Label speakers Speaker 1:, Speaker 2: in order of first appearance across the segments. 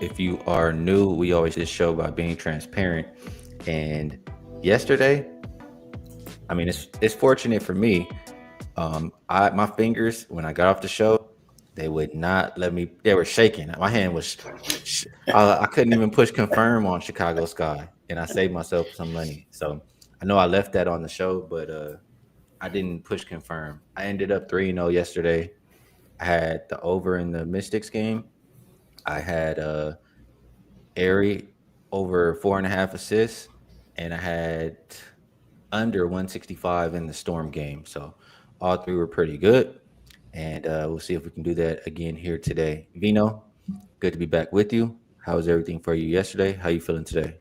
Speaker 1: If you are new, we always just show by being transparent. And yesterday, I mean, it's fortunate for me. I my fingers when I got off the show, they would not let me. They were shaking. My hand was. I couldn't even push confirm on Chicago Sky, and I saved myself some money. So I know I left that on the show, but I didn't push confirm. I ended up 3-0 yesterday. I had the over in the Mystics game. I had Airy over 4.5 assists, and I had under 165 in the Storm game. So all three were pretty good. And we'll see if we can do that again here today. Vino, good to be back with you. How was everything for you yesterday? How you feeling today?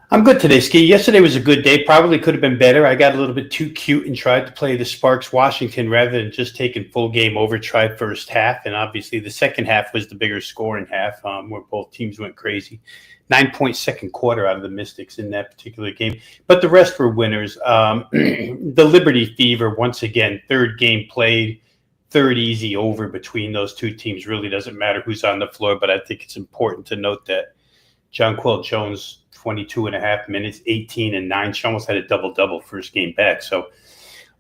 Speaker 2: I'm good today, Skee. Yesterday was a good day. Probably could have been better. I got a little bit too cute and tried to play the Sparks Washington rather than just taking full game over. Tried first half, and obviously the second half was the bigger scoring half, where both teams went crazy. 9-point second quarter out of the Mystics in that particular game, but the rest were winners. The Liberty Fever once again, third game played, third easy over between those two teams. Really doesn't matter who's on the floor, but I think it's important to note that Jonquel Jones, 22 and a half minutes, 18 and 9. She almost had a double-double first game back. So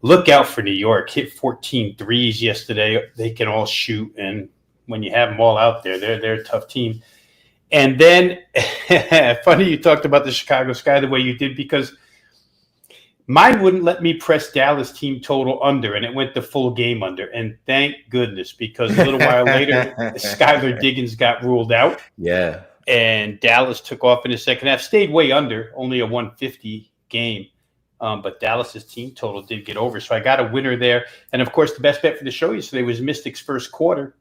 Speaker 2: look out for New York. Hit 14 threes yesterday. They can all shoot. And when you have them all out there, they're a tough team. And then, funny you talked about the Chicago Sky the way you did, because mine wouldn't let me press Dallas team total under, and it went the full game under. And thank goodness, because a little while later, Skylar Diggins got ruled out.
Speaker 1: Yeah.
Speaker 2: And Dallas took off in the second half, stayed way under, only a 150 game. But Dallas's team total did get over. So I got a winner there. And, of course, the best bet for the show yesterday was Mystics' first quarter.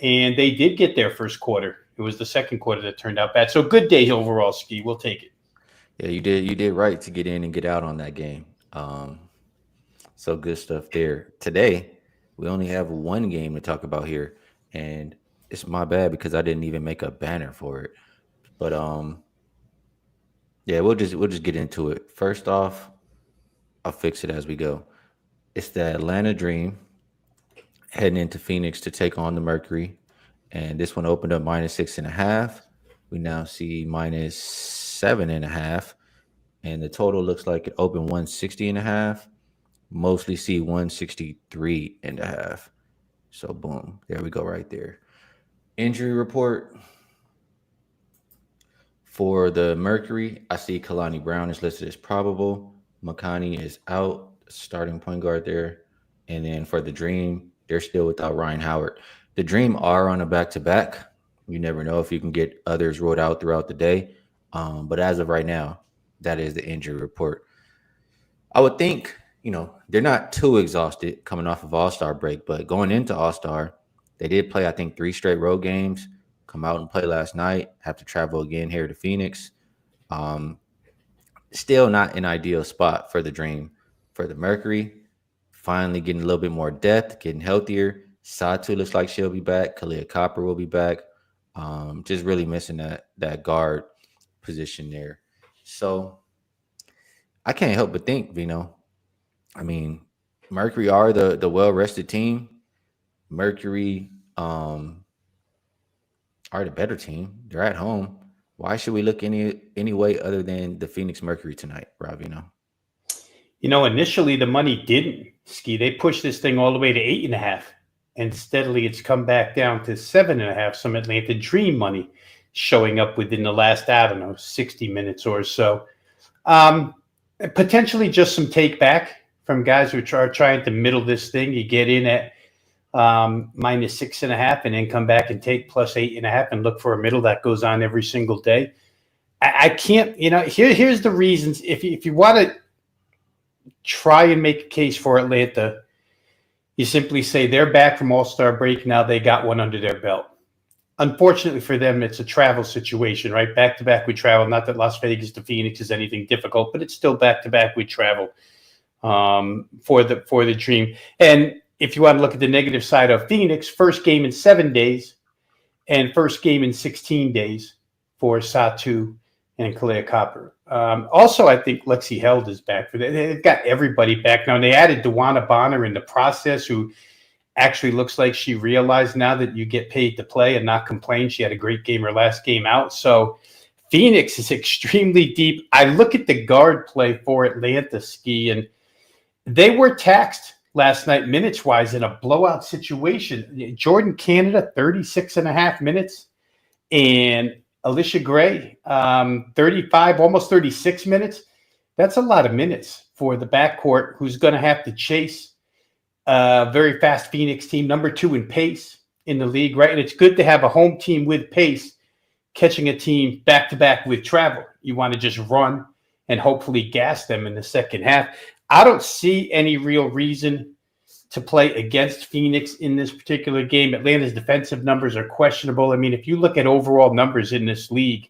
Speaker 2: And they did get their first quarter. It was the second quarter that turned out bad. So good day overall, Skee. We'll take it.
Speaker 1: Yeah, you did right to get in and get out on that game. So good stuff there. Today, we only have one game to talk about here. And it's my bad because I didn't even make a banner for it. But yeah, we'll just get into it. First off, I'll fix it as we go. It's the Atlanta Dream heading into Phoenix to take on the Mercury. And this one opened up -6.5. We now see -7.5. And the total looks like it opened 160.5. Mostly see 163.5. So boom, there we go right there. Injury report for the Mercury. I see Kalani Brown is listed as probable. Makani is out, starting point guard there. And then for the Dream, they're still without Ryan Howard. The Dream are on a back-to-back. You never know if you can get others ruled out throughout the day. But as of right now, that is the injury report. I would think, they're not too exhausted coming off of All-Star break, but going into All-Star, they did play, I think, 3 straight road games, come out and play last night, have to travel again here to Phoenix. Still not an ideal spot for the Dream. For the Mercury, finally getting a little bit more depth, getting healthier. Satu looks like she'll be back. Kalia Copper will be back. Just really missing that guard position there. So I can't help but think, Vino. I mean, Mercury are the well-rested team. Mercury are the better team. They're at home. Why should we look any way other than the Phoenix Mercury tonight, Rob Veno?
Speaker 2: Initially the money didn't, Skee. They pushed this thing all the way to 8.5. And steadily it's come back down to 7.5. Some Atlanta Dream money showing up within the last, 60 minutes or so. Potentially just some take back from guys who are trying to middle this thing. You get in at -6.5 and then come back and take +8.5 and look for a middle. That goes on every single day. I can't, here's the reasons. If you want to try and make a case for Atlanta, you simply say they're back from All-Star break. Now they got one under their belt. Unfortunately for them, it's a travel situation, right? Back-to-back with travel. Not that Las Vegas to Phoenix is anything difficult, but it's still back-to-back with travel for the Dream. And if you want to look at the negative side of Phoenix, first game in 7 days and first game in 16 days for Satu and Kalia Copper. Also, I think Lexi Held is back for that. They've got everybody back now. And they added Dewana Bonner in the process, who actually looks like she realized now that you get paid to play and not complain. She had a great game her last game out. So Phoenix is extremely deep. I look at the guard play for Atlanta, Skee, and they were taxed last night minutes-wise in a blowout situation. Jordan Canada, 36 and a half minutes, and Alicia Gray, 35, almost 36 minutes. That's a lot of minutes for the backcourt who's going to have to chase a very fast Phoenix team, number 2 in pace in the league, right? And it's good to have a home team with pace catching a team back-to-back with travel. You want to just run and hopefully gas them in the second half. I don't see any real reason to play against Phoenix in this particular game. Atlanta's defensive numbers are questionable. I mean, if you look at overall numbers in this league,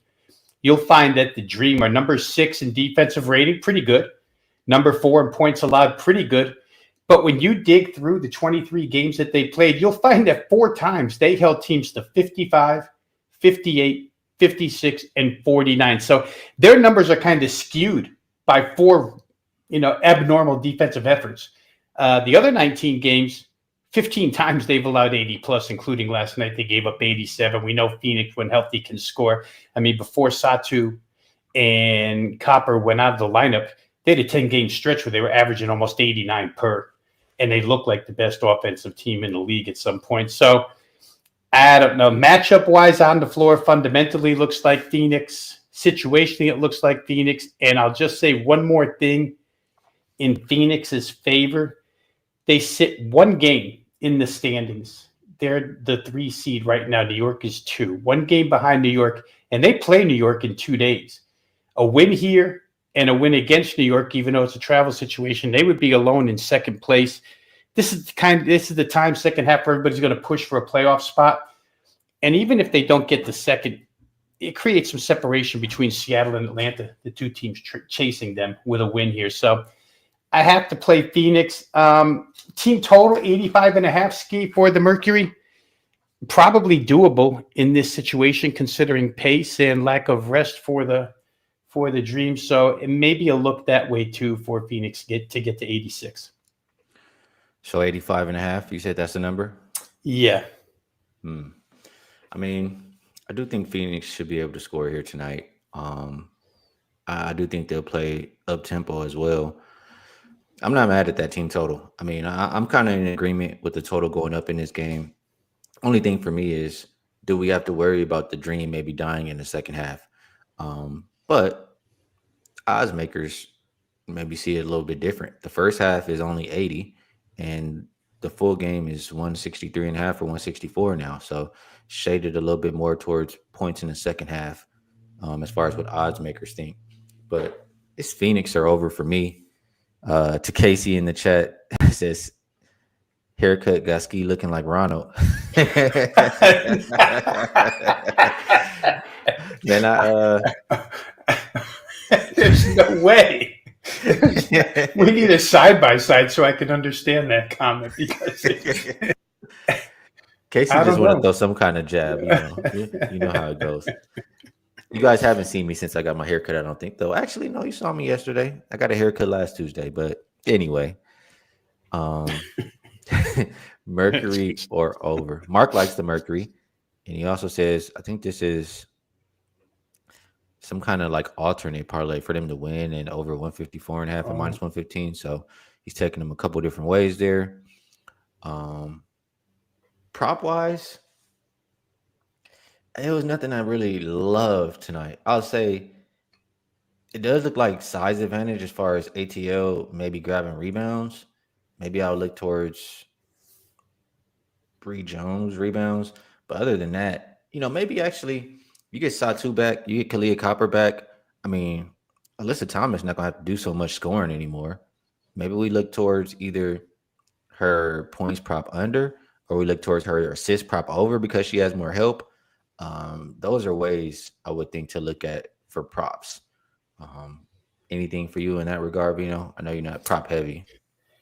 Speaker 2: you'll find that the Dream are number 6 in defensive rating, pretty good. Number 4 in points allowed, pretty good. But when you dig through the 23 games that they played, you'll find that 4 times they held teams to 55, 58, 56, and 49. So their numbers are kind of skewed by 4, abnormal defensive efforts. The other 19 games, 15 times they've allowed 80 plus, including last night. They gave up 87. We know Phoenix, when healthy, can score. I mean, before Satu and Copper went out of the lineup, they had a 10-game stretch where they were averaging almost 89 per, and they looked like the best offensive team in the league at some point. So I don't know. Matchup-wise on the floor, fundamentally looks like Phoenix. Situationally, it looks like Phoenix. And I'll just say one more thing in Phoenix's favor. They sit 1 game in the standings. They're the 3 seed right now. New York is 2. 1 game behind New York, and they play New York in 2 days. A win here and a win against New York, even though it's a travel situation, they would be alone in second place. This is the time, second half, where everybody's going to push for a playoff spot. And even if they don't get the second, it creates some separation between Seattle and Atlanta, the 2 teams chasing them with a win here. So I have to play Phoenix. Team total 85.5 Skee for the Mercury. Probably doable in this situation, considering pace and lack of rest for the Dream. So it may be a look that way too for Phoenix to get to 86.
Speaker 1: So 85.5, you said that's the number?
Speaker 2: Yeah.
Speaker 1: I mean, I do think Phoenix should be able to score here tonight. I do think they'll play up-tempo as well. I'm not mad at that team total. I mean, I'm kind of in agreement with the total going up in this game. Only thing for me is, do we have to worry about the Dream maybe dying in the second half? But odds makers maybe see it a little bit different. The first half is only 80, and the full game is 163.5 or 164 now. So shaded a little bit more towards points in the second half, as far as what odds makers think. But it's Phoenix or over for me. To Casey in the chat, says haircut got Skee looking like Ronald. Then
Speaker 2: there's no way. We need a side by side so I can understand that comment, because
Speaker 1: Casey just want to throw some kind of jab. You know how it goes. You guys haven't seen me since I got my haircut, I don't think, though. Actually, no, you saw me yesterday. I got a haircut last Tuesday. But anyway, Mercury or over. Mark likes the Mercury. And he also says, I think this is some kind of like alternate parlay for them to win, and over 154.5 and minus 115. So he's taking them a couple different ways there. Prop wise, it was nothing I really loved tonight. I'll say it does look like size advantage as far as ATL maybe grabbing rebounds. Maybe I'll look towards Bree Jones rebounds. But other than that, maybe actually you get Satu back, you get Kalia Copper back. I mean, Alyssa Thomas not going to have to do so much scoring anymore. Maybe we look towards either her points prop under, or we look towards her assist prop over because she has more help. Those are ways I would think to look at for props. Anything for you in that regard, Veno? I know you're not prop heavy.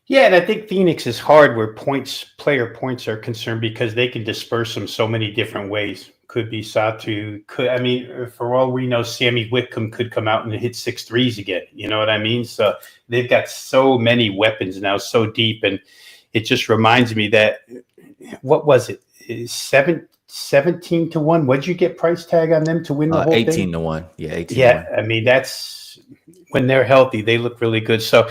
Speaker 2: Yeah, and I think Phoenix is hard where player points are concerned, because they can disperse them so many different ways. Could be Satu. For all we know, Sammy Whitcomb could come out and hit 6 threes again. You know what I mean? So they've got so many weapons now, so deep. And it just reminds me that what was it? 17 to 1. What'd you get price tag on them to win the whole
Speaker 1: 18
Speaker 2: thing?
Speaker 1: to 1. Yeah, 18 to
Speaker 2: Yeah,
Speaker 1: 1.
Speaker 2: I mean that's when they're healthy, they look really good. So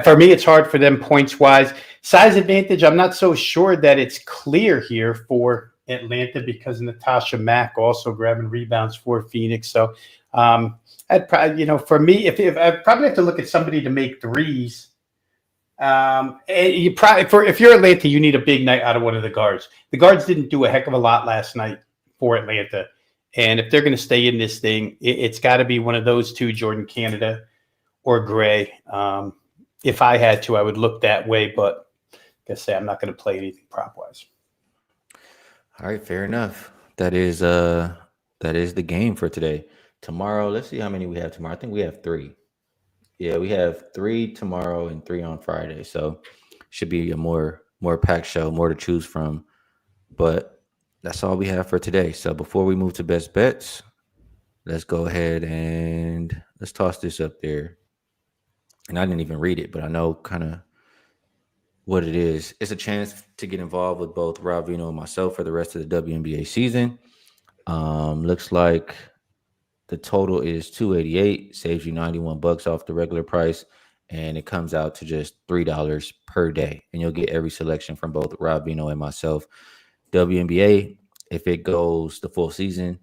Speaker 2: for me, it's hard for them points wise. Size advantage, I'm not so sure that it's clear here for Atlanta because Natasha Mack also grabbing rebounds for Phoenix. So I'd probably, for me, if I'd probably have to look at somebody to make threes. And you probably if you're Atlanta, you need a big night out of one of the guards. The guards didn't do a heck of a lot last night for Atlanta, and if they're going to stay in this thing, it's got to be one of those two, Jordan Canada or Gray. If I had to, I would look that way, but like I say, I'm not going to play anything prop wise.
Speaker 1: All right, fair enough. That is the game for today. Tomorrow, let's see how many we have tomorrow. I think we have 3. Yeah, we have 3 tomorrow and 3 on Friday. So should be a more packed show, more to choose from. But that's all we have for today. So before we move to best bets, let's go ahead and let's toss this up there. And I didn't even read it, but I know kind of what it is. It's a chance to get involved with both Rob Veno and myself for the rest of the WNBA season. Looks like the total is 288, saves you 91 bucks off the regular price, and it comes out to just $3 per day. And you'll get every selection from both Rob Veno and myself. WNBA, if it goes the full season,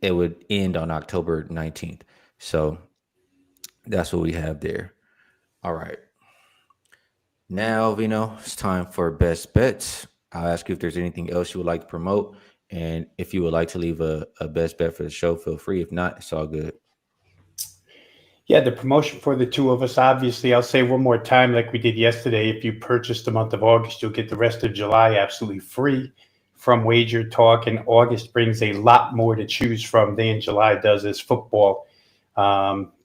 Speaker 1: it would end on October 19th. So that's what we have there. All right. Now, Vino, it's time for best bets. I'll ask you if there's anything else you would like to promote. And if you would like to leave a best bet for the show, feel free. If not, it's all good.
Speaker 2: Yeah, the promotion for the two of us, obviously, I'll say one more time, like we did yesterday. If you purchase the month of August, you'll get the rest of July absolutely free from Wager Talk. And August brings a lot more to choose from than July does as football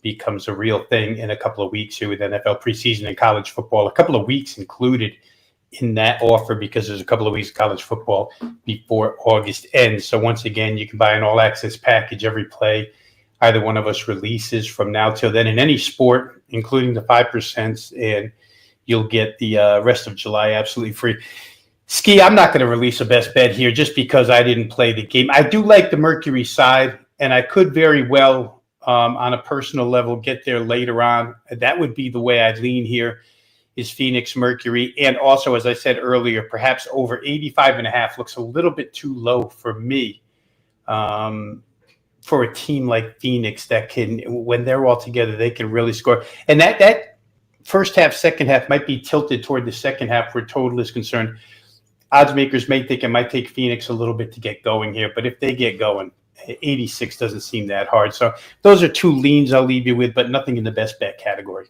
Speaker 2: becomes a real thing in a couple of weeks here with NFL preseason and college football. A couple of weeks included in that offer because there's a couple of weeks of college football before August ends. So once again, you can buy an all-access package every play either one of us releases from now till then in any sport, including the 5%, and you'll get the rest of July absolutely free. Skee, I'm not going to release a best bet here just because I didn't play the game. I do like the Mercury side, and I could very well, on a personal level, get there later on. That would be the way I'd lean here is Phoenix Mercury. And also, as I said earlier, perhaps over 85.5 looks a little bit too low for me. For a team like Phoenix that can, when they're all together, they can really score. And that first half, second half might be tilted toward the second half where total is concerned. Odds makers may think it might take Phoenix a little bit to get going here, but if they get going, 86 doesn't seem that hard. So those are two leans I'll leave you with, but nothing in the best bet category.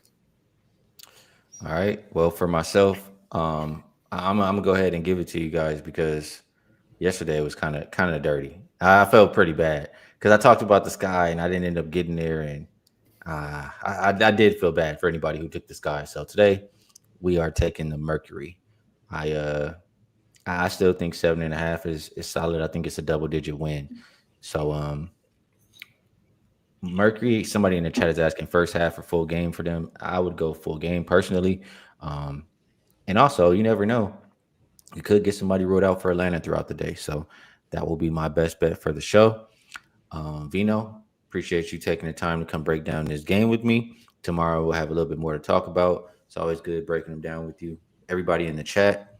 Speaker 1: All right. Well, for myself, I'm gonna go ahead and give it to you guys because yesterday was kind of dirty. I felt pretty bad because I talked about the Sky and I didn't end up getting there, and I did feel bad for anybody who took the Sky. So today we are taking the Mercury. I still think 7.5 is solid. I think it's a double digit win. So Mercury, somebody in the chat is asking first half or full game for them. I would go full game personally. And also, you never know. You could get somebody ruled out for Atlanta throughout the day. So that will be my best bet for the show. Vino, appreciate you taking the time to come break down this game with me. Tomorrow we'll have a little bit more to talk about. It's always good breaking them down with you. Everybody in the chat,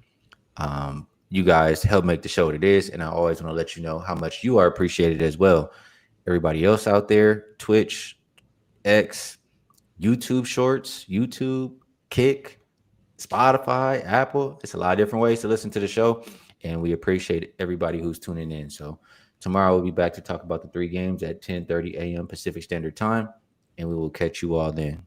Speaker 1: you guys help make the show what it is. And I always want to let you know how much you are appreciated as well. Everybody else out there, Twitch, X, YouTube Shorts, YouTube, Kick, Spotify, Apple. It's a lot of different ways to listen to the show, and we appreciate everybody who's tuning in. So tomorrow we'll be back to talk about the 3 games at 10:30 a.m. Pacific Standard Time, and we will catch you all then.